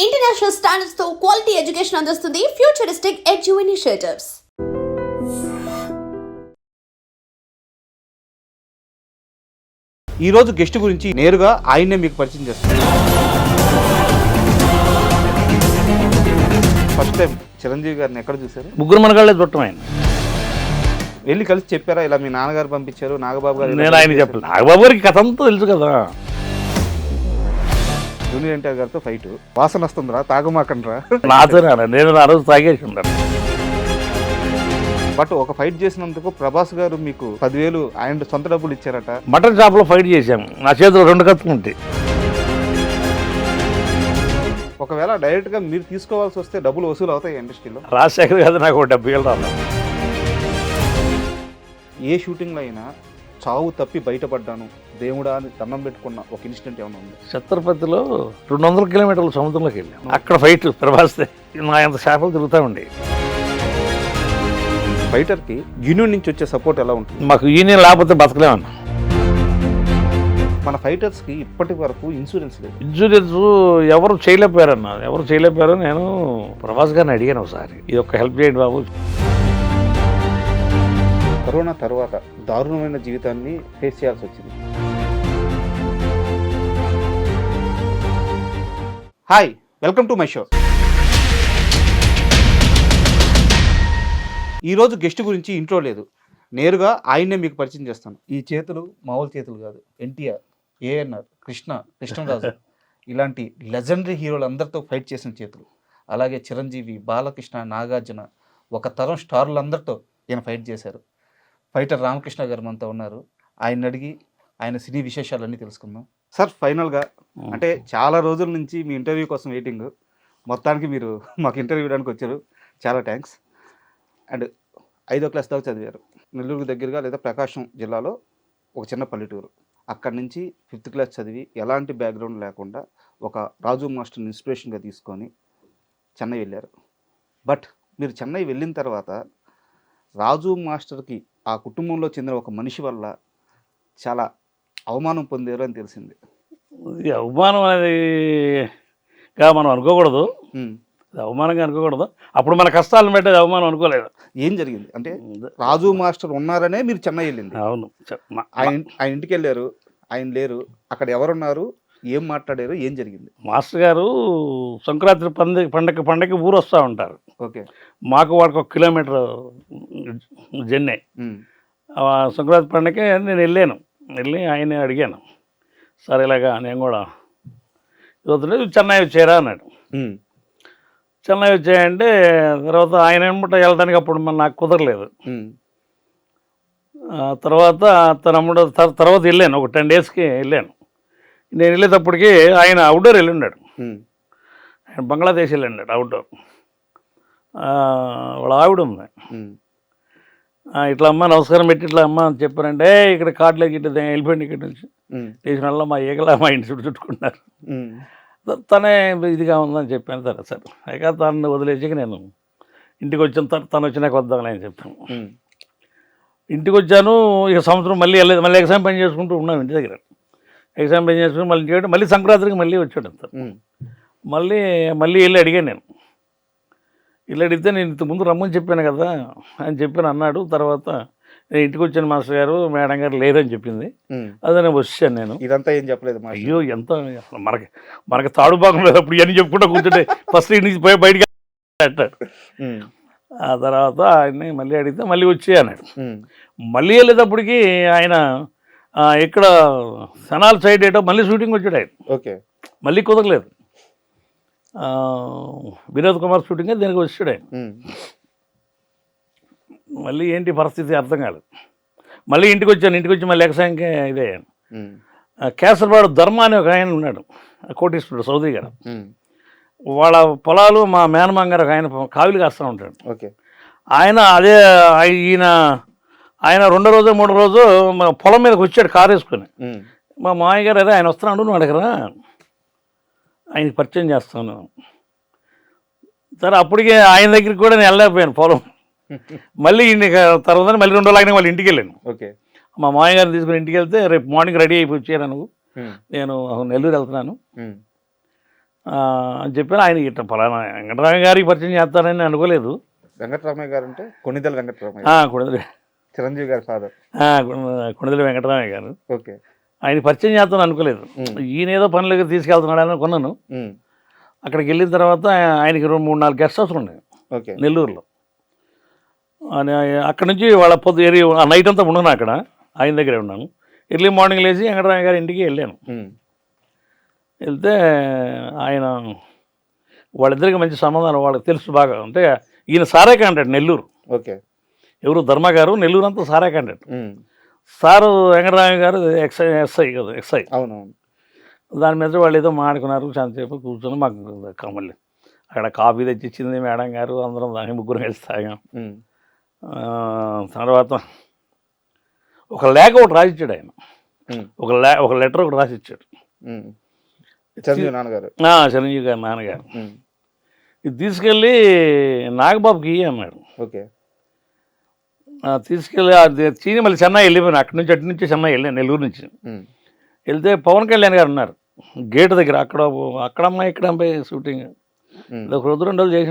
International standards తో quality education అందిస్తుంది futuristic edu initiatives. ఈ రోజు గెస్ట్ గురించి నేరుగా ఆయన్నే మీకు పరిచయం చేస్తాను. ఫస్ట్ టైం చిరంజీవి గారిని ఎక్కడ చూసారు? ముగ్గురు మనగాళ్ళే చుట్టం ఆయన. వెళ్ళి కలిసి చెప్పారా ఇలా మీ నాన్నగారు పంపించారు నాగబాబు గారు? నేను ఆయన చెప్పాను. నాగబాబు గారికి కథ అంతా తెలుసు కదా. జూనియర్ ఎన్టీఆర్ గారితో ఫైట్ వాసన వస్తుందిరా తాగమాకండ్రా నాతో నేను ఆ రోజు తాగేసి ఉన్నాను. బట్ ఒక ఫైట్ చేసినందుకు ప్రభాస్ గారు మీకు 10,000 ఆయన సొంత డబ్బులు ఇచ్చారట. మటన్ షాప్లో ఫైట్ చేశాము. నా చేతిలో 2 కత్తుకుంటే. ఒకవేళ డైరెక్ట్గా మీరు తీసుకోవాల్సి వస్తే డబ్బులు వసూలు అవుతాయి ఇండస్ట్రీలో? రాజశేఖర్ గారు నాకు 70,000 రావాలి. ఏ షూటింగ్లో అయినా చావు తప్పి బయటపడ్డాను దేవుడా అని దండం పెట్టుకున్న ఒక ఇన్సిడెంట్ ఏమైనా ఉంది? ఛత్రపతిలో 200 కిలోమీటర్ల సముద్రంలోకి వెళ్ళాం. అక్కడ ఫైట్ ప్రభాస్ నా ఎంత షాపులు తిరుగుతూ ఉండే. ఫైటర్కి యూనియన్ నుంచి వచ్చే సపోర్ట్ ఎలా ఉంటుంది? మాకు యూనియన్ లేకపోతే బతకలేమన్నా. మన ఫైటర్స్కి ఇప్పటి వరకు ఇన్సూరెన్స్ లేదు. ఇన్సూరెన్స్ ఎవరు చేయలేకపోయారు. నేను ప్రభాస్ గారిని అడిగాను ఒకసారి, ఇది ఒక హెల్ప్ చేయండి బాబు. కరోనా తర్వాత దారుణమైన జీవితాన్ని ఫేస్ చేయాల్సి వచ్చింది. Hi, welcome to my show. ఈరోజు గెస్ట్ గురించి ఇంట్రో లేదు, నేరుగా ఆయన్నే మీకు పరిచయం చేస్తాను. ఈ చేతులు మామూలు చేతులు కాదు. ఎన్టీఆర్, ఏఎన్ఆర్, కృష్ణరాజు ఇలాంటి లెజెండరీ హీరోలు అందరితో ఫైట్ చేసిన చేతులు. అలాగే చిరంజీవి, బాలకృష్ణ, నాగార్జున, ఒక తరం స్టార్లందరితో ఈయన ఫైట్ చేశారు. ఫైటర్ రామకృష్ణ గారు మనతో ఉన్నారు. ఆయన అడిగి ఆయన సినీ విశేషాలన్నీ తెలుసుకుందాం. సార్, ఫైనల్గా అంటే చాలా రోజుల నుంచి మీ ఇంటర్వ్యూ కోసం వెయిటింగ్, మొత్తానికి మీరు మాకు ఇంటర్వ్యూ ఇవ్వడానికి వచ్చారు, చాలా థ్యాంక్స్. అండ్ 5వ క్లాస్ దాకా చదివారు. నెల్లూరు దగ్గరగా లేదా ప్రకాశం జిల్లాలో ఒక చిన్న పల్లెటూరు. అక్కడి నుంచి 5th క్లాస్ చదివి ఎలాంటి బ్యాక్గ్రౌండ్ లేకుండా ఒక రాజు మాస్టర్ని ఇన్స్పిరేషన్గా తీసుకొని చెన్నై వెళ్ళారు. బట్ మీరు చెన్నై వెళ్ళిన తర్వాత రాజు మాస్టర్కి ఆ కుటుంబంలో చెందిన ఒక మనిషి వల్ల చాలా అవమానం పొందారు అని తెలిసింది. ఇది అవమానం అనేదిగా మనం అనుకోకూడదు. అవమానంగా అనుకోకూడదు. అప్పుడు మన కష్టాలను పెట్టేది అవమానం అనుకోలేదు. ఏం జరిగింది అంటే రాజు మాస్టర్ ఉన్నారనే మీరు చెన్నై వెళ్ళింది. అవును, ఆయన ఇంటికి వెళ్ళారు, ఆయన లేరు, అక్కడ ఎవరున్నారు, ఏం మాట్లాడారు, ఏం జరిగింది? మాస్టర్ గారు సంక్రాంతి పండగకి ఊరు వస్తూ ఉంటారు. ఓకే. మాకు వాడికి 1 కిలోమీటర్ జన్నే. సంక్రాంతి పండగకి నేను వెళ్ళి ఆయన అడిగాను, సార్ ఇలాగా నేను కూడా వద్దు చెన్నై వచ్చారా అన్నాడు. చెన్నై వచ్చాయంటే తర్వాత ఆయన ఏమంటే వెళ్ళడానికి అప్పుడు నాకు కుదరలేదు. తర్వాత తర్వాత వెళ్ళాను, ఒక 10 డేస్కి వెళ్ళాను. నేను వెళ్ళేటప్పటికి ఆయన అవుట్డోర్ వెళ్ళి ఉన్నాడు. ఆయన బంగ్లాదేశ్ వెళ్ళి ఉన్నాడు అవుట్డోర్. వాళ్ళ ఆవిడ ఉంది. ఇట్లా అమ్మ నమస్కారం పెట్టి ఇట్లా అమ్మ అని చెప్పారంటే ఇక్కడ కార్డులో గిట్ట వెళ్ళిపోయింది. ఇక్కడ నుంచి లేచిన వల్ల మా ఈగలా మా ఇంటి చుట్టుకున్నారు. తనే ఇదిగా ఉందని చెప్పాను. సరే ఇక తను వదిలేసాక నేను ఇంటికి వచ్చాను. తను వచ్చినాక వద్దామని అని చెప్పాను. ఇంటికి వచ్చాను. ఇక సంవత్సరం మళ్ళీ వెళ్ళలేదు. మళ్ళీ ఎగ్జామ్ పని చేసుకుంటూ ఉన్నాం ఇంటి దగ్గర. ఎగ్జామ్ పని చేసుకుని మళ్ళీ ఇంటికి మళ్ళీ సంక్రాంతికి మళ్ళీ వచ్చాడు అంత. మళ్ళీ వెళ్ళి అడిగాను నేను. ఇలా అడిగితే నేను ఇంతకుముందు రమ్మని చెప్పాను కదా అని చెప్పాను అన్నాడు. తర్వాత నేను ఇంటికి వచ్చాను మాస్టర్ గారు, మేడం గారు లేరని చెప్పింది. అదే నేను వచ్చాను. నేను ఇదంతా ఏం చెప్పలేదు. అయ్యో ఎంత మనకి తాడు భాగం లేదు. అప్పుడు ఇవన్నీ చెప్పుకుంటూ కూర్చుంటే ఫస్ట్ ఇంటి నుంచి బయటికి అంటాడు. ఆ తర్వాత ఆయన్ని మళ్ళీ అడిగితే మళ్ళీ వచ్చే అన్నాడు. మళ్ళీ వెళ్ళేటప్పటికి ఆయన ఇక్కడ సనాల్ సైడ్ ఏటో మళ్ళీ షూటింగ్ వచ్చాడు ఆయన. ఓకే. మళ్ళీ కుదరలేదు. వినోద్ కుమార్ షూటింగ్ దీనికి వచ్చాడు ఆయన. మళ్ళీ ఏంటి పరిస్థితి అర్థం కాలేదు. మళ్ళీ ఇంటికి వచ్చి మళ్ళీ ఎక్సాంకే ఇదే కేసరపాడు ధర్మ అని ఒక ఆయన ఉన్నాడు, కోటీశ్వరుడు, చౌదరి గారు. వాళ్ళ పొలాలు మా మేనమాంగారు ఆయన కావిలి కాస్తూ ఉంటాడు. ఓకే. ఆయన అదే ఆయన 2వ రోజు 3వ రోజు మా పొలం మీదకి వచ్చాడు కారు వేసుకొని. మా మామయ్య గారు అదే ఆయన వస్తున్నాడు, నువ్వు అడగరా, ఆయనకి పరిచయం చేస్తాను. సరే అప్పటికే ఆయన దగ్గరికి కూడా నేను వెళ్ళలేకపోయాను పొలం. మళ్ళీ తర్వాత మళ్ళీ 2 రోజులు మళ్ళీ ఇంటికి వెళ్ళాను. ఓకే. మా మామయ్య గారిని తీసుకుని ఇంటికి వెళ్తే రేపు మార్నింగ్ రెడీ అయిపోయి వచ్చాను నువ్వు, నేను నెల్లూరు వెళ్తున్నాను, అని చెప్పాను. ఆయన ఇట్లా ఫలానా వెంకటరామయ్య గారికి పరిచయం చేస్తానని అనుకోలేదు. వెంకటరామయ్య గారు అంటే కొణిదెల వెంకటరామయ్య, కొణిదెల చిరంజీవి గారి ఫాదర్. కొణిదెల వెంకటరామయ్య గారు. ఓకే. ఆయన పరిచయం చేస్తాను అనుకోలేదు. ఈయన ఏదో పనులకి తీసుకెళ్తున్నాడు అనుకున్నాను. అక్కడికి వెళ్ళిన తర్వాత ఆయనకి 2-3-4 గెస్ట్ హౌస్లు ఉన్నాయి ఓకే నెల్లూరులో. అక్కడ నుంచి వాళ్ళ నైట్ అంతా ఉన్నాను అక్కడ, ఆయన దగ్గరే ఉన్నాను. ఎర్లీ మార్నింగ్ లేచి వెంకటరామయ్య గారి ఇంటికి వెళ్ళాను. వెళ్తే ఆయన వాళ్ళిద్దరికి మంచి సంబంధాలు వాళ్ళకి తెలుసు బాగా. అంటే ఈయన సారా క్యాండిడేట్ నెల్లూరు. ఓకే. ఎవరు ధర్మ గారు నెల్లూరు అంతా సారా క్యాండిడేట్. సారు వెంకటరామయ్య గారు ఎస్ఐ కదా, ఎస్ఐ. అవునవును. దాని మీద వాళ్ళు ఏదో మాడుకున్నారు. చాలాసేపు కూర్చొని మాకు మళ్ళీ అక్కడ కాఫీ తెచ్చి ఇచ్చింది మేడం గారు. అందరం దాన్ని ముగ్గురు కలిసి తాగాం. తర్వాత ఒక లేఖ ఒకటి రాసిచ్చాడు ఆయన. ఒక లెటర్ ఒకటి రాసిచ్చాడు చిరంజీవి నాన్నగారు. చిరంజీవి గారు నాన్నగారు. ఇది తీసుకెళ్ళి నాగబాబుకి అన్నాడు. ఓకే. తీసుకెళ్ళి అది చీని మళ్ళీ చెన్నై వెళ్ళిపోయాను. అటు నుంచి చెన్నై వెళ్ళాను, నెల్లూరు నుంచి. వెళ్తే పవన్ కళ్యాణ్ గారు ఉన్నారు గేటు దగ్గర. అక్కడ అమ్మాయి ఇక్కడ అమ్మాయి షూటింగ్ ఒక 2 రోజులు చేసి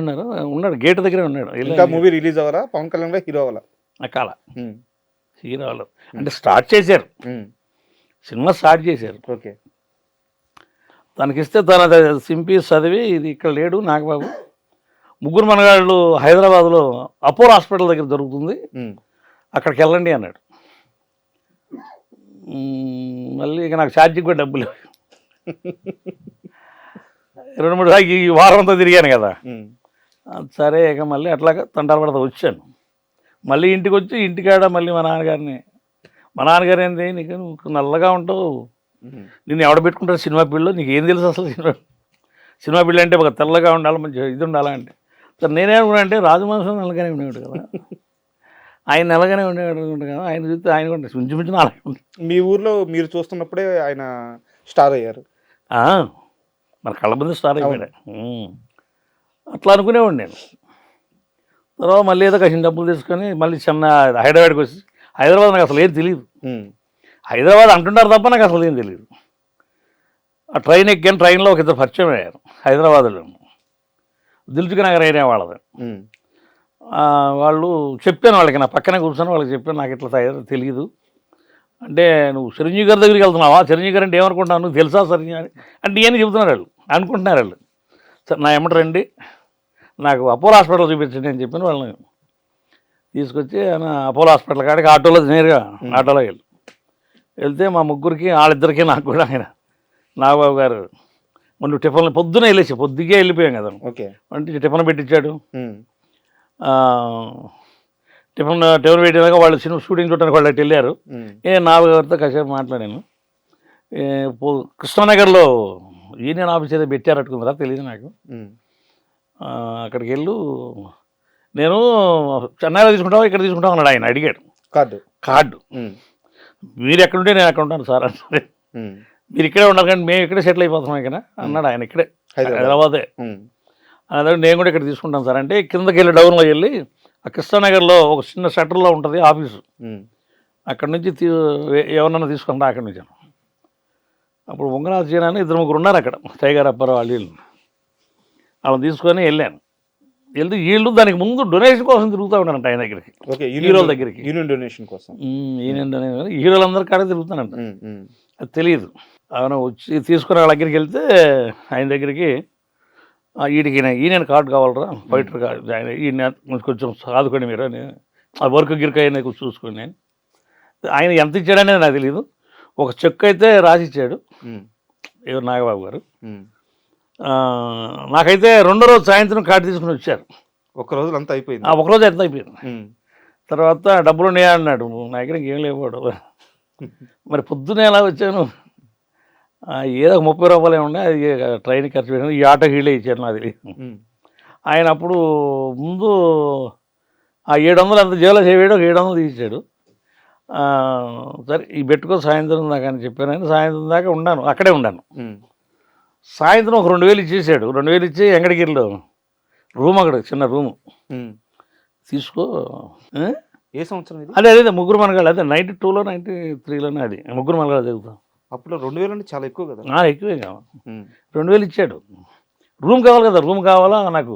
ఉన్నాడు గేటు దగ్గరే ఉన్నాడు. ఇంకా మూవీ రిలీజ్ అవ్వాలా? పవన్ కళ్యాణ్ గారు హీరో అవ్వాలా? అకాల హీరో వాళ్ళు అంటే స్టార్ట్ చేశారు, సినిమా స్టార్ట్ చేశారు. ఓకే. తనకిస్తే తన సింపి చదివి ఇది ఇక్కడ లేడు నాగబాబు, ముగ్గురు మనగాళ్ళు హైదరాబాద్లో అపోలో హాస్పిటల్ దగ్గర దొరుకుతుంది, అక్కడికి వెళ్ళండి అన్నాడు. మళ్ళీ ఇక నాకు ఛార్జింగ్ కూడా డబ్బులు 2-3 దాకా ఈ వారం అంతా తిరిగాను కదా. సరే ఇక మళ్ళీ అట్లాగా తంటాలు పడతా వచ్చాను. మళ్ళీ ఇంటికి వచ్చి ఇంటికాడ మళ్ళీ మా నాన్నగారు ఏంది నీకు నువ్వు నల్లగా ఉంటావు, నిన్ను ఎవడ పెట్టుకుంటారు సినిమా ఫీల్డ్లో, నీకు ఏం తెలుసు అసలు సినిమా ఫీల్డ్ అంటే ఒక తెల్లగా ఉండాలి, మంచి ఇది ఉండాలా అంటే. సరే నేనేమనుకున్నా అంటే రాజమహేశ్వరం నల్లగానే ఉండేవాడు కదా, ఆయన నల్లగానే ఉండేవాడు కదా, ఆయన చూస్తే ఆయన కూడా ఇంచుమించు అలాగే ఉంటుంది. మీ ఊర్లో మీరు చూస్తున్నప్పుడే ఆయన స్టార్ అయ్యారు. మన కళ్ళ ముందు స్టార్ అయిపోయాడు. అట్లా అనుకునేవాడు నేను. తర్వాత మళ్ళీ ఏదో కాసిన డబ్బులు తీసుకొని మళ్ళీ హైదరాబాద్కి వచ్చి, హైదరాబాద్ నాకు అసలు ఏం తెలియదు. హైదరాబాద్ అంటుంటారు తప్ప నాకు అసలు ఏం తెలియదు. ఆ ట్రైన్ ఎక్కాను, ట్రైన్లో ఒక ఇద్దరు పరిచయం అయ్యారు హైదరాబాద్లో, దిల్సుఖ్ నగర్ ఏరియా వాళ్ళది. వాళ్ళు చెప్పాను వాళ్ళకి, నా పక్కనే కూర్చొని వాళ్ళకి చెప్పాను నాకు ఇట్లా తెలియదు అంటే, నువ్వు చిరంజీవి గారి దగ్గరికి వెళ్తున్నావా, చిరంజీవి గారు అంటే ఏమనుకుంటావు, నువ్వు తెలుసా చిరంజీవి అంటే ఏమని చెబుతున్నారు వాళ్ళు, అనుకుంటున్నారు వాళ్ళు. సరే నా ఎమ్మట రండి, నాకు అపోలో హాస్పిటల్ చూపించండి అని చెప్పిన వాళ్ళని తీసుకొచ్చి అపోలో హాస్పిటల్ కాడికి ఆటోలో నేరుగా ఆటోలో వెళ్తే మా ముగ్గురికి వాళ్ళిద్దరికీ నాకు కూడా ఆయన నాగబాబు గారు మొన్న టిఫిన్ పొద్దునే వెళ్ళేసి పొద్దుగే వెళ్ళిపోయాం కదా. ఓకే. అంటే టిఫిన్ పెట్టించాడు. టిఫిన్ పెట్టినాక వాళ్ళు సినిమా షూటింగ్ చూడడానికి వాళ్ళు వెళ్ళారు. నాగబాబు గారితో కాసేపు మాట్లాడాను. కృష్ణానగర్లో యూనియన్ ఆఫీస్ ఏదో పెట్టారట్టుకుందరా తెలియదు నాకు. అక్కడికి నేను చెన్నైలో తీసుకుంటావా ఇక్కడ తీసుకుంటావు అన్నాడు. ఆయన అడిగాడు కార్డు మీరు ఎక్కడుంటే నేను అక్కడ ఉంటాను సార్ అంటే, మీరు ఇక్కడే ఉండాలి కానీ మేము ఇక్కడే సెటిల్ అయిపోతున్నాం ఇక్కడ అన్నాడు. ఆయన ఇక్కడే హైదరాబాదే అదే, నేను కూడా ఇక్కడ తీసుకుంటాను సార్ అంటే, కిందకి వెళ్ళి డౌన్లో వెళ్ళి ఆ కృష్ణానగర్లో ఒక చిన్న షట్టర్లో ఉంటుంది ఆఫీసు, అక్కడ నుంచి ఎవరన్నా తీసుకుంటా అక్కడి నుంచి. అప్పుడు ఉంగరాజు చేయని 2-3 ఉన్నారు అక్కడ, టైగర్ అప్పారావు వాళ్ళని తీసుకొని వెళ్ళాను. వెళ్తే వీళ్ళు దానికి ముందు డొనేషన్ కోసం తిరుగుతూ ఉంటారంట ఆయన దగ్గరికి, హీరోల దగ్గరికి. యూనియన్ డొనేషన్ కోసం హీరోలందరి కాడే తిరుగుతానంట, అది తెలియదు. ఆయన వచ్చి తీసుకుని వాళ్ళ దగ్గరికి వెళ్తే ఆయన దగ్గరికి వీడికి ఈయన కార్డు కావాలరా, ఫైటర్ కార్డు, ఆయన ఈయన కొంచెం ఆదుకోండి మీరు అని, ఆ వర్క్ గిరిక అయినా చూసుకొని నేను. ఆయన ఎంత ఇచ్చాడనేది నాకు తెలియదు. ఒక చెక్ అయితే రాసి ఇచ్చాడు ఎవరు నాగబాబు గారు. నాకైతే 2వ రోజు సాయంత్రం కార్డు తీసుకుని వచ్చారు. ఒకరోజు అంతా అయిపోయింది. ఒకరోజు ఎంత అయిపోయింది. తర్వాత డబ్బులు ఉన్నాయా అన్నాడు. నా దగ్గర ఏం లేవాడు. మరి పొద్దునే ఎలా వచ్చాను, ఏదో 30 రూపాయలు ఏమన్నా అది ట్రైన్ ఖర్చు పెట్టాను, ఈ ఆటోకి వీళ్ళే ఇచ్చారు నాకు తెలియదు. ఆయన అప్పుడు ముందు ఆ 700 అంత జేబులో చేయడం 700 తీసాడు. సరే ఈ పెట్టుకో సాయంత్రం దాకా అని చెప్పాను. ఆయన సాయంత్రం దాకా ఉన్నాను, అక్కడే ఉన్నాను. సాయంత్రం ఒక 2000 ఇచ్చేసాడు. 2000 ఇచ్చి వెంకటగిరిలో రూమ్, అక్కడ చిన్న రూము తీసుకో. ఏ సంవత్సరం ఇది? అదే ముగ్గురు మనగాళ్ళు, అదే 92లో 93లోనే అది ముగ్గురు మనగాళ్ళు చదువుతాం. అప్పుడు 2000 అంటే చాలా ఎక్కువ కదా. ఎక్కువే కావాలి. 2000 ఇచ్చాడు. రూమ్ కావాలి కదా, రూమ్ కావాలా నాకు,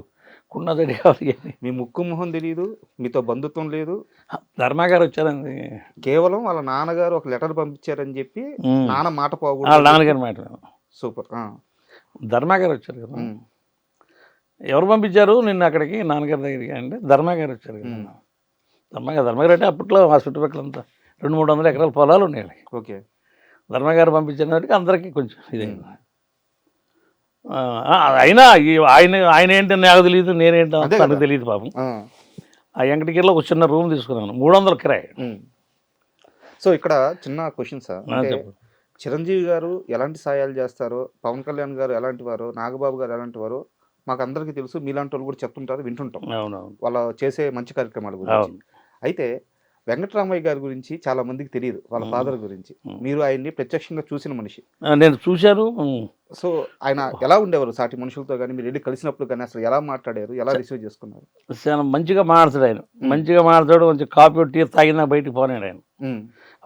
కుండదడి కావాలి. మీ ముక్కు మొహం తెలియదు, మీతో బంధుత్వం లేదు, ధర్మా గారు వచ్చారండి. కేవలం వాళ్ళ నాన్నగారు ఒక లెటర్ పంపించారని చెప్పి నాన్న మాట వాళ్ళ పోకూడదు. నాన్నగారి మాట. సూపర్. ధర్మా గారు వచ్చారు కదా. ఎవరు పంపించారు నిన్ను అక్కడికి నాన్నగారి దగ్గరికి అంటే ధర్మా గారు వచ్చారు కదా. ధర్మగారు అంటే అప్పట్లో ఆ చుట్టుపక్కలంతా 200-300 ఎకరాల పొలాలు ఉన్నాయి. ఓకే. ధర్మగారు పంపించినప్పటికీ అందరికీ కొంచెం ఇదైంది. అయినా ఆయన ఏంటో నాకు తెలియదు, నేనేంటో తనకు తెలియదు పాపం. ఆ వెంకటగిరిలో ఒక చిన్న రూమ్ తీసుకున్నాను, 300 కిరాయి. సో ఇక్కడ చిన్న క్వశ్చన్ సార్, అంటే చిరంజీవి గారు ఎలాంటి సాయాలు చేస్తారో, పవన్ కళ్యాణ్ గారు ఎలాంటి వారో, నాగబాబు గారు ఎలాంటి వారో మాకు అందరికీ తెలుసు, మీలాంటి వాళ్ళు కూడా చెప్తుంటారు, వింటుంటాం వాళ్ళ చేసే మంచి కార్యక్రమాల గురించి. అయితే వెంకటరామయ్య గారి గురించి చాలా మందికి తెలియదు, వాళ్ళ ఫాదర్ గురించి. మీరు ఆయన్ని ప్రత్యక్షంగా చూసిన మనిషి. నేను చూశాను. సో ఆయన ఎలా ఉండేవారు సాటి మనుషులతో కానీ, మీరు వెళ్ళి కలిసినప్పుడు కానీ అసలు ఎలా మాట్లాడారు, ఎలా రిసీవ్ చేసుకున్నారు? చాలా మంచిగా మాట్లాడాడు ఆయన, మంచిగా మాట్లాడాడు. కొంచెం కాఫీ టీ తాగినా బయటికి పోనాడు ఆయన.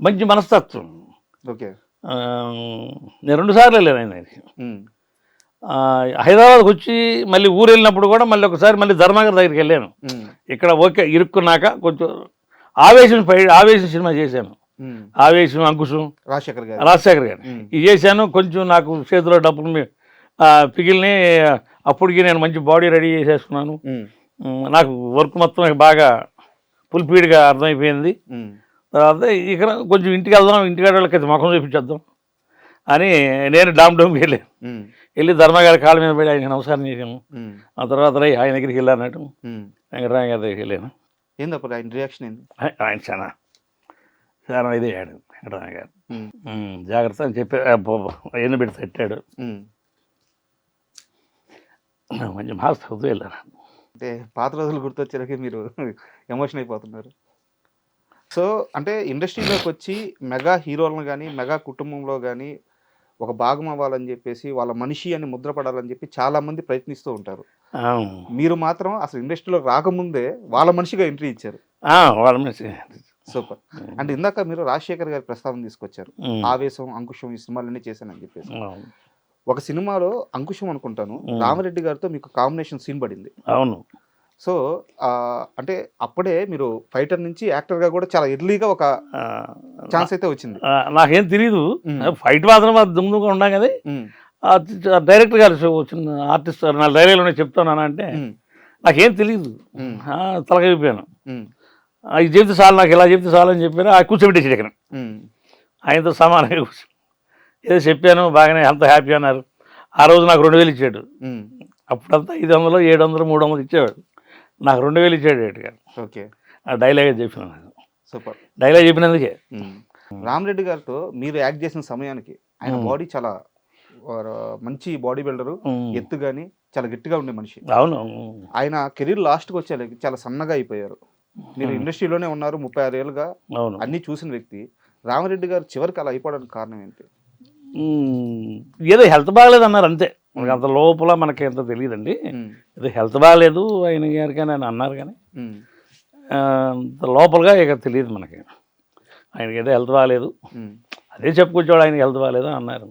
మంచి మనస్తత్వం. ఓకే. నేను 2 సార్లు వెళ్ళాను ఆయన. హైదరాబాద్కి వచ్చి మళ్ళీ ఊరు వెళ్ళినప్పుడు కూడా మళ్ళీ ఒకసారి మళ్ళీ ధర్మగారి దగ్గరికి వెళ్ళాను. ఇక్కడ ఓకే ఇరుక్కున్నాక కొంచెం ఆవేశం సినిమా చేశాను. ఆవేశం, అంకుశం, రాజశేఖర్ గారు ఇది చేశాను. కొంచెం నాకు చేతిలో డబ్బులు పిగిలిని అప్పటికి నేను మంచి బాడీ రెడీ చేసేసుకున్నాను. నాకు వర్క్ మొత్తం బాగా ఫుల్ఫీడ్గా అర్థమైపోయింది. తర్వాత ఇక్కడ కొంచెం ఇంటికి వెళ్దాం, ఇంటికాడ వాళ్ళకి ముఖం చూపించేద్దాం అని నేను డామ్కి వెళ్ళి ధర్మగారి కాళ్ళ మీద పడి ఆయనకి నమస్కారం చేశాను. ఆ తర్వాత ఆయన దగ్గరికి వెళ్ళానట్టు వెంకటరామ గారి దగ్గరికి వెళ్ళాను. ఏందప్పుడు ఆయన రియాక్షన్ ఏంది? ఆయన చాలా ఇది అయ్యాడు వెంకటరామ గారు. జాగ్రత్త అని చెప్పి ఎన్ని పెట్టి తట్టాడు. మంచి మార్క్స్ చదువుతూ వెళ్ళాను. అంటే పాత రోజులు గుర్తొచ్చారకి మీరు ఎమోషన్ అయిపోతున్నారు. సో అంటే ఇండస్ట్రీలోకి వచ్చి మెగా హీరోలను కానీ, మెగా కుటుంబంలో కానీ ఒక భాగం అవ్వాలని చెప్పేసి, వాళ్ళ మనిషి అని ముద్రపడాలని చెప్పి చాలా మంది ప్రయత్నిస్తూ ఉంటారు. మీరు మాత్రం అసలు ఇండస్ట్రీలోకి రాకముందే వాళ్ళ మనిషిగా ఎంట్రీ ఇచ్చారు. వాళ్ళ మనిషి. సూపర్. అంటే ఇందాక మీరు రాజశేఖర్ గారి ప్రస్తావన తీసుకొచ్చారు, ఆవేశం, అంకుశం ఈ సినిమాలన్నీ చేశానని చెప్పేసి. ఒక సినిమాలో అంకుశం అనుకుంటాను, రామరెడ్డి గారితో మీకు కాంబినేషన్ సీన్ పడింది. అవును. సో అంటే అప్పుడే మీరు ఫైటర్ నుంచి యాక్టర్గా కూడా చాలా ఎర్లీగా ఒక ఛాన్స్ అయితే వచ్చింది. నాకేం తెలీదు, ఫైట్ మాత్రం దుమ్ముగా ఉన్నాం కదా. డైరెక్టర్ గారు వచ్చిన ఆర్టిస్ట్ నా డైరీలోనే చెప్తాను అంటే నాకేం తెలీదు, తలకైపోయాను. ఇది చెప్తే చాలు, నాకు ఇలా చెప్తే చాలు అని చెప్పాను. కూర్చోబెట్టేసి ఇక్కడ ఆయనతో సమానంగా కూర్చో ఏదో చెప్పాను, బాగానే అంత హ్యాపీ అన్నారు. ఆ రోజు నాకు 2000 ఇచ్చాడు. అప్పుడంతా 500, 700, 300 ఇచ్చేవాడు. నాకు 2000 ఇచ్చాడు గారు. ఓకే. ఆ డైలాగే చెప్పిన. సూపర్. డైలాగ్ చెప్పినందుకే. రామరెడ్డి గారితో మీరు యాక్ట్ చేసిన సమయానికి ఆయన బాడీ చాలా మంచి బాడీ బిల్డరు, ఎత్తు కానీ చాలా గట్టిగా ఉండే మనిషి. అవును. ఆయన కెరీర్ లాస్ట్కి వచ్చేలాగి చాలా సన్నగా అయిపోయారు. మీరు ఇండస్ట్రీలోనే ఉన్నారు 36 ఏళ్ళుగా, అన్నీ చూసిన వ్యక్తి. రామరెడ్డి గారు చివరికి అలా అయిపోవడానికి కారణం ఏంటి? ఏదో హెల్త్ బాగలేదు అన్నారు అంతే. అంత లోపల మనకి ఎంత తెలియదండి. ఏదో హెల్త్ బాగలేదు ఆయన గారు కానీ ఆయన అన్నారు, కానీ అంత లోపలగా ఇక తెలియదు మనకి. ఆయనకి ఏదో హెల్త్ బాగలేదు, అదే చెప్పుకొచ్చేవాడు ఆయనకి హెల్త్ బాగలేదు అన్నారు.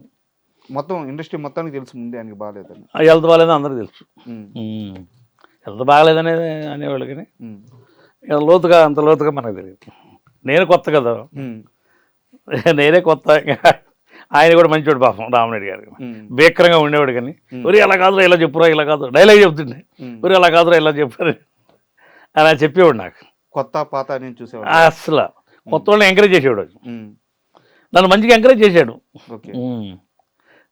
మొత్తం ఇండస్ట్రీ మొత్తానికి తెలుసు ముందే ఆయనకి బాగాలేదని. హెల్త్ బాగాలేదు అందరికీ తెలుసు. హెల్త్ బాగలేదనేది అనేవాళ్ళు, కానీ అంత లోతుగా మనకు తెలియదు. నేను కొత్త కదా, నేనే కొత్త. ఆయన కూడా మంచివాడు పాపం రామరెడ్డి గారు, భీకరంగా ఉండేవాడు. కానీ ఒరి అలా కాదురా ఇలా చెప్పురా, ఇలా కాదు డైలాగ్ చెప్తుండే, ఒరి అలా కాదురా ఇలా చెప్పారు అలా చెప్పేవాడు. నాకు కొత్త పాత నేను చూసేవాడు. అసలు కొత్త వాళ్ళని ఎంకరేజ్ చేసేవాడు, నన్ను మంచిగా ఎంకరేజ్ చేశాడు.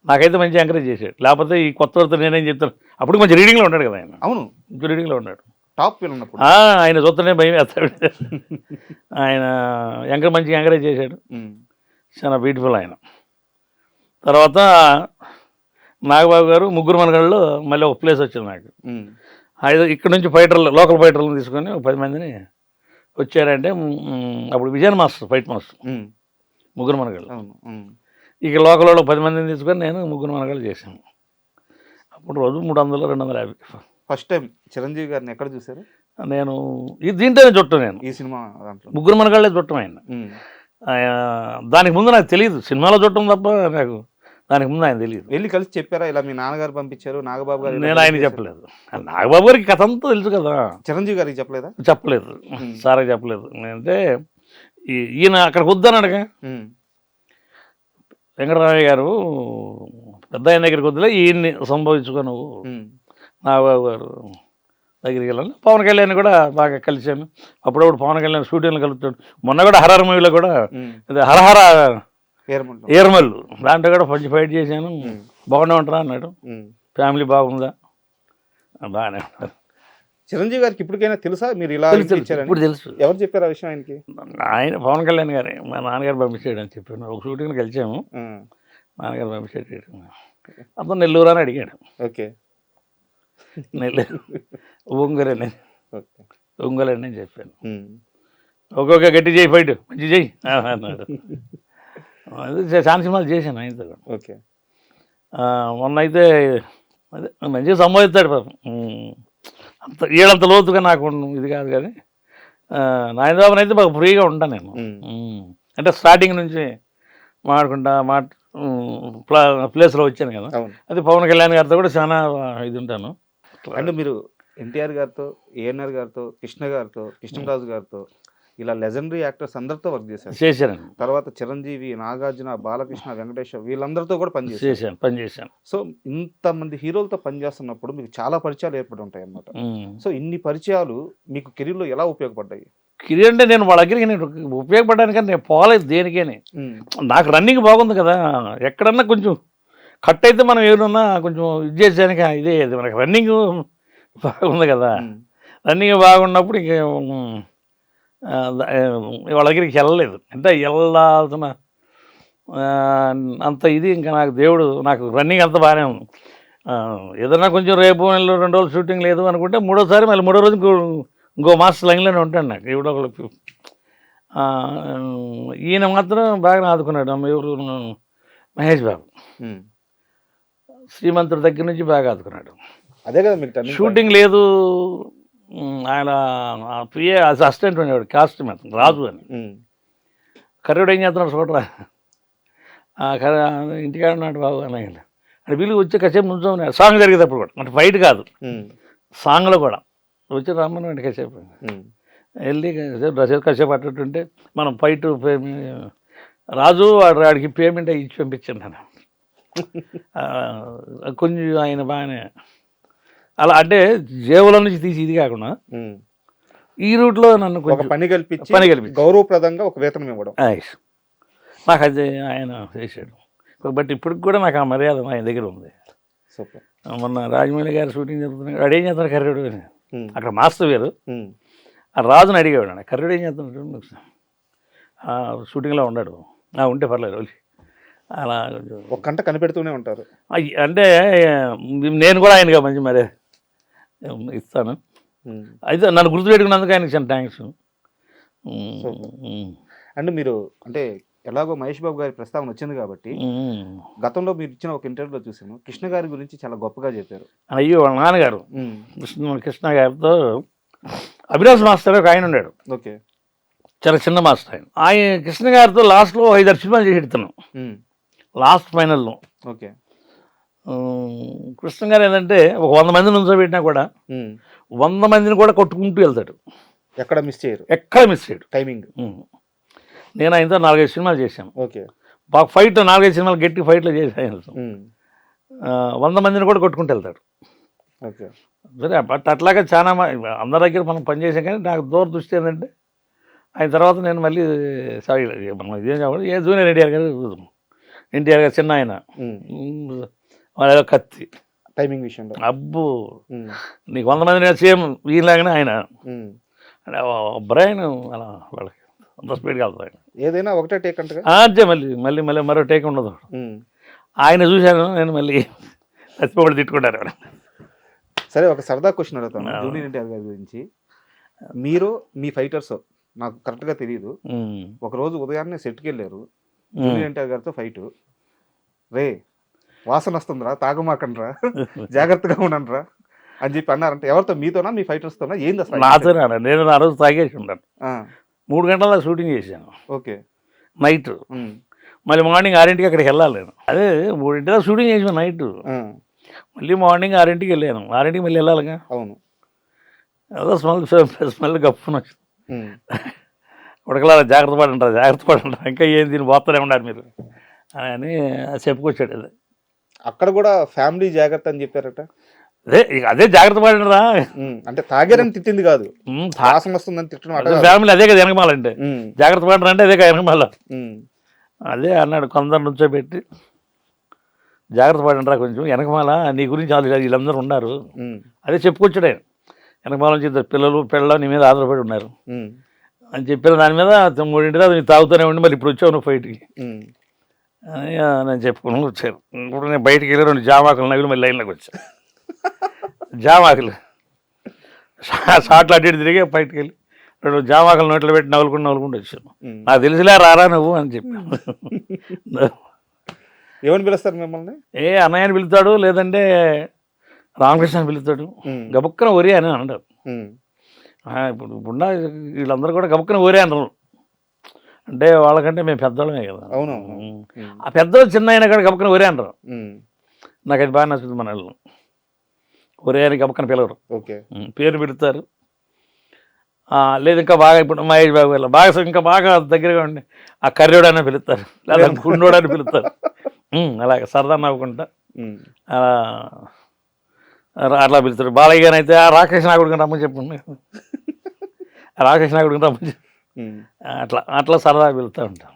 నాకైతే మంచిగా ఎంకరేజ్ చేశాడు. లేకపోతే ఈ కొత్త వాళ్ళతో నేనేం చెప్తాను. అప్పుడు మంచి రీడింగ్లో ఉన్నాడు కదా ఆయన. అవును, మంచి రీడింగ్లో ఉన్నాడు. టాప్ ఉన్నప్పుడు ఆయన చూస్తూనే భయం వేస్తాడు. ఆయన మంచిగా ఎంకరేజ్ చేశాడు. చాలా బ్యూటిఫుల్ ఆయన. తర్వాత నాగబాబు గారు ముగ్గురు మనగాళ్ళు మళ్ళీ ఒక ప్లేస్ వచ్చింది నాకు. ఇక్కడ నుంచి లోకల్ ఫైటర్లను తీసుకొని 10 మందిని వచ్చారంటే, అప్పుడు విజయన్ మాస్టర్ ఫైట్ మాస్టర్ ముగ్గురు మనగాళ్ళు. ఇక లోకల్ వాళ్ళు 10 మందిని తీసుకొని నేను ముగ్గురు మనగాళ్ళు చేశాను. అప్పుడు రోజు 300, 250. ఫస్ట్ టైం చిరంజీవి గారిని ఎక్కడ చూసారు? నేను దీంట్లోనే చుట్టం. నేను ఈ సినిమా దాంట్లో ముగ్గురు మనగాళ్ళే చుట్టం ఆయన. దానికి ముందు నాకు తెలియదు, సినిమాలో చుట్టం తప్ప నాకు దానికి ముందు ఆయన తెలియదు. వెళ్ళి కలిసి చెప్పారా ఇలా మీ నాన్నగారు పంపించారు నాగబాబు గారు ఇలా నేను ఆయనకి చేశారు? చెప్పలేదు. నాగబాబు గారికి కథ అంతా తెలుసు కదా. చిరంజీవి గారికి చెప్పలేదా? చెప్పలేదు, సార్కి చెప్పలేదు. అంటే ఈయన అక్కడికి వద్దన్నాడుగా ఉమ్, వెంకటరామయ్య గారు, పెద్ద ఆయన దగ్గరికి వద్దులే, ఈయన్ని సంభవించుకో నువ్వు ఉమ్, నాగబాబు గారు దగ్గరికి వెళ్ళాను. పవన్ కళ్యాణ్ కూడా బాగా కలిశాను. అప్పుడప్పుడు పవన్ కళ్యాణ్ షూటింగ్లు కలుపుతాడు. మొన్న కూడా హరహర మూవీలో కూడా ఉమ్. ఇది హరహర ఏరమంటారు. ఏర్మల్లు దాంట్లో కూడా కొంచెం ఫైట్ చేశాను. బాగానే ఉంటారా అన్నాడు. ఉమ్. ఫ్యామిలీ బాగుందా? బాగానే ఉంటారు. చిరంజీవి గారికి ఇప్పటికైనా తెలుసా మీరు ఇలా తెలుసు, తెలుసు. ఇచ్చారని? ఇప్పుడు తెలుసు. ఎవరు చెప్పారు ఆ విషయం ఆయనకి? ఆయన పవన్ కళ్యాణ్ గారే మా నాన్నగారు పంపించాడు అని చెప్పాను. ఒక షూటింగ్ కలిసాము, ఉమ్, నాన్నగారు పంపించాడు. అతను నెల్లూరు అని అడిగాడు. ఓకే నెల్లూరు ఒంగోలని ఓకే ఒంగోలని నేను చెప్పాను. ఉమ్, ఒక్కొక్క గట్టి చేయి ఫైట్ మంచి చేయి అన్నాడు. అదే చాలా సినిమాలు చేశాను ఆయనతో కూడా. ఓకే మొన్న అయితే అదే మంచిగా సంబోధిస్తాడు పాపం. అంత వీళ్ళంత లోతుగా నాకు ఇది కాదు కానీ నాయనబాబుని అయితే బాగా ఫ్రీగా ఉంటాను నేను. అంటే స్టార్టింగ్ నుంచి మాట్లాడుకుంటా ప్లేస్లో వచ్చాను కదా. అవును. అది పవన్ కళ్యాణ్ గారితో కూడా చాలా ఇది ఉంటాను. అండ్ మీరు ఎన్టీఆర్ గారితో, ఏఎన్ఆర్ గారితో, కృష్ణ గారితో, కృష్ణరాజు గారితో ఇలా లెజెండరీ యాక్టర్స్ అందరితో వర్క్ చేశారు. చేశాను. తర్వాత చిరంజీవి, నాగార్జున, బాలకృష్ణ, వెంకటేశ్వర వీళ్ళందరితో కూడా పనిచేశారు. పనిచేశాను. సో ఇంతమంది హీరోలతో పనిచేస్తున్నప్పుడు మీకు చాలా పరిచయాలు ఏర్పడి ఉంటాయి అన్నమాట. సో ఇన్ని పరిచయాలు మీకు కెరీర్లో ఎలా ఉపయోగపడ్డాయి? కెరీర్ అంటే నేను వాళ్ళ దగ్గరికి నేను ఉపయోగపడడానికని నేను పోలేదు దేనికేని. నాకు రన్నింగ్ బాగుంది కదా. ఎక్కడన్నా కొంచెం కట్ అయితే మనం ఎవరన్నా కొంచెం ఇది చేసానికి ఇదే మనకి రన్నింగ్ బాగుంది కదా. రన్నింగ్ బాగున్నప్పుడు ఇంక వాళ్ళ దగ్గరికి వెళ్ళలేదు. అంటే వెళ్ళాల్సిన అంత ఇది ఇంకా నాకు దేవుడు నాకు రన్నింగ్ అంత బాగానే ఉంది. ఏదన్నా కొంచెం రేపు నెలలో 2 రోజులు షూటింగ్ లేదు అనుకుంటే మూడోసారి మళ్ళీ 3వ రోజు ఇంకో మాస్టర్ లైన్లోనే ఉంటాను. నాకు ఎవడో ఒకళ్ళు ఈయన మాత్రం బాగా ఆదుకున్నాడు. ఎవరు మహేష్ బాబు శ్రీమంతుడి దగ్గర నుంచి బాగా ఆదుకున్నాడు. అదే కదా మీకు షూటింగ్ లేదు, ఆయన పిఏ అసిస్టెంట్ ఉండేవాడు కాస్ట్యూమ్ అతను రాజు అని. కర్రీడు ఏం చేస్తున్నాడు చూడరా, ఇంటికాడ ఉన్నాడు బాబు అని. అంటే వీళ్ళు వచ్చి కాసేపు నుంచోని సాంగ్ జరిగేటప్పుడు కూడా అంటే ఫైట్ కాదు, సాంగ్లో కూడా వచ్చి రమ్మని కాసేపు వెళ్ళి కాసేపు అట్టుంటే మనం ఫైట్ రాజు వాడికి పేమెంట్ ఇచ్చి పంపించాను నేను. కొంచెం ఆయన బాగానే అలా అంటే జేబుల నుంచి తీసి ఇది కాకుండా ఈ రూట్లో నన్ను కొంచెం పని కల్పించి గౌరవప్రదంగా ఒక వేతనం ఇవ్వడం నాకు అది ఆయన చేశాడు. బట్ ఇప్పటికి కూడా నాకు ఆ మర్యాద ఆయన దగ్గర ఉంది. మొన్న రాజమౌళి గారు షూటింగ్ జరుగుతున్నాడు, అడేం చేస్తాడు కర్రీడు అని. అక్కడ మాస్టర్ వేరు, ఆ రాజుని అడిగేవాడు కర్రీడు ఏం చేస్తున్నాడు, షూటింగ్లో ఉన్నాడు, ఉంటే పర్లేదు అలా ఒక గంట కనిపెడుతూనే ఉంటారు. అంటే నేను కూడా ఆయనగా మంచి మరే ఇస్తాను. అయితే నన్ను గుర్తుపెట్టుకున్నందుకు ఆయనకి చాలా థ్యాంక్స్. అండ్ మీరు అంటే ఎలాగో మహేష్ బాబు గారి ప్రస్తావన వచ్చింది కాబట్టి గతంలో మీరు ఇచ్చిన ఒక ఇంటర్వ్యూలో చూసాను, కృష్ణ గారి గురించి చాలా గొప్పగా చెప్పారు. అయ్యో వాళ్ళ నాన్నగారు కృష్ణ గారితో అభిలాష్ మాస్టర్ ఒక ఆయన ఉన్నాడు. ఓకే, చాలా చిన్న మాస్టర్ ఆయన. ఆయన కృష్ణ గారితో లాస్ట్లో 5-6 సినిమాలు చేసి ఎడుతున్నాం లాస్ట్ ఫైనల్లో. ఓకే, కృష్ణ గారు ఏంటంటే ఒక 100 మందిని ఉంచబెట్టినా కూడా 100 మందిని కూడా కొట్టుకుంటూ వెళ్తాడు, ఎక్కడ మిస్ చేయరు, ఎక్కడ మిస్ చేయడు టైమింగ్. నేను ఆయనతో 4-5 సినిమాలు చేశాను. ఓకే, బాగా ఫైట్ 4-5 సినిమాలు గట్టి ఫైట్లో చేశాను. 100 మందిని కూడా కొట్టుకుంటూ వెళ్తాడు. ఓకే, సరే బట్ అట్లాగా చాలా అందరి దగ్గర మనం పనిచేసాం. కానీ నాకు దూరదృష్టి ఏంటంటే ఆయన తర్వాత నేను మళ్ళీ సారీ మనం ఇదేం చెప్పాలి, ఏ జూనియర్ ఎన్టీఆర్ గారు చిన్న ఆయన వాళ్ళ కత్తి టైమింగ్ విషయంలో అబ్బు నీకు 100 మంది సేమ్ వీళ్ళలాగానే ఆయన బ్రెయిన్ అలా వాళ్ళకి అంత స్పీడ్గా వెళ్తాయి. ఏదైనా ఒకటే టేక్ అంటే అంతే, మళ్ళీ మళ్ళీ మళ్ళీ మరో టేక్ ఉండదు. ఆయన చూశాను నేను మళ్ళీ చచ్చిపోబడి తిట్టుకుంటారు. సరే, ఒక సరదా క్వశ్చన్ అడుగుతాను జూనియర్ ఎన్టీఆర్ గారి గురించి. మీరు మీ ఫైటర్స్ నాకు కరెక్ట్గా తెలియదు, ఒకరోజు ఉదయాన్నే సెట్కి వెళ్ళారు, జూనియర్ ఎన్టీఆర్ గారితో ఫైట్. రే వాసన వస్తుందిరా, తాగమాకండ్రా, జాగ్రత్తగా ఉండండిరా అని చెప్పి అన్నారంటే ఎవరితో, మీతోనా మీ ఫైటర్స్తోనా ఏంది అసలు? నాతోనా, నేను ఆ రోజు తాగేసి ఉన్నాను. 3 గంటల షూటింగ్ చేశాను. ఓకే, నైట్ మళ్ళీ మార్నింగ్ 6ంటికి అక్కడికి వెళ్ళాలి నేను. అదే 3ంటికి షూటింగ్ చేసిన నైట్, మళ్ళీ మార్నింగ్ 6ంటికి వెళ్ళాను. 6ంటికి మళ్ళీ వెళ్ళాలిగా. అవును. ఏదో స్మెల్ గప్పున వచ్చింది. ఉడకలా జాగ్రత్త పడంటారు ఇంకా ఏం దీన్ని పోతూనే ఉన్నారు మీరు అని చెప్పుకొచ్చాడు. అది అక్కడ కూడా ఫ్యామిలీ జాగ్రత్త అని చెప్పారట. అదే జాగ్రత్త పడినరా అంటే తాగారని తిట్టింది కాదు, వాసన వస్తుందని తిట్టడం. ఫ్యామిలీ అదే కదా వెనకమాలంటే. జాగ్రత్త పడరా అంటే అదే కదా వెనకమాల. అదే అన్నాడు కొందరు నుంచో పెట్టి, జాగ్రత్త పడండిరా కొంచెం వెనకమాల, నీ గురించి వీళ్ళందరూ ఉన్నారు. అదే చెప్పుకొచ్చాడు ఆయన. వెనకమాల నుంచి 2 పిల్లలు నీ మీద ఆధారపడి ఉన్నారు అని చెప్పిన దాని మీద 3ంటి దాకా నేను తాగుతూనే ఉండి మళ్ళీ ఇప్పుడు వచ్చావు నువ్వు ఫైట్కి అని నేను చెప్పుకుని వచ్చాను. ఇప్పుడు నేను బయటికి వెళ్ళి 2 జామాకులు నవ్వులు మళ్ళీ లైన్లోకి వచ్చాను. జామాకులు షార్ట్లు అడ్డు తిరిగి బయటికి వెళ్ళి 2 జామాకులు నోట్లో పెట్టి నవ్వులుకుంటూ వచ్చాను. నాకు తెలిసిలే రారా నువ్వు అని చెప్పాను. ఏమని పిలుస్తారు మిమ్మల్ని? అన్నయ్యని పిలుతాడు, లేదంటే రామకృష్ణ అని పిలుతాడు. గబుక్కన ఒరే అని అంటారు. ఇప్పుడు వీళ్ళందరూ కూడా గబుక్కన ఒరే అంటారు. అంటే వాళ్ళకంటే మేము పెద్దవాళ్ళమే కదా. అవును. ఆ పెద్దవాళ్ళు చిన్న అయినా కూడా గబుక్కన ఒరే అంటారు. నాకు అది బాగా నచ్చుతుంది. మన వాళ్ళు ఒరే అని గబుక్కన పిలవరు, పేరు పెడతారు. లేదు ఇంకా బాగా ఇప్పుడు మహేష్ బాబు వెళ్ళ బాగా ఇంకా బాగా దగ్గరగా ఉండి ఆ కర్రోడు అని పిలుస్తారు, లేదా గుండోడు అని పిలుస్తారు. అలాగే సరదా నవ్వుకుంటా అట్లా పిలుస్తాడు. బాలయ్య గారు అయితే రాకేష్ నాయుడు రమ్మని చెప్పండి, రాకేష్ నాయుడు రమ్మని చెప్పి అట్లా సరదా పిలుస్తూ ఉంటాం.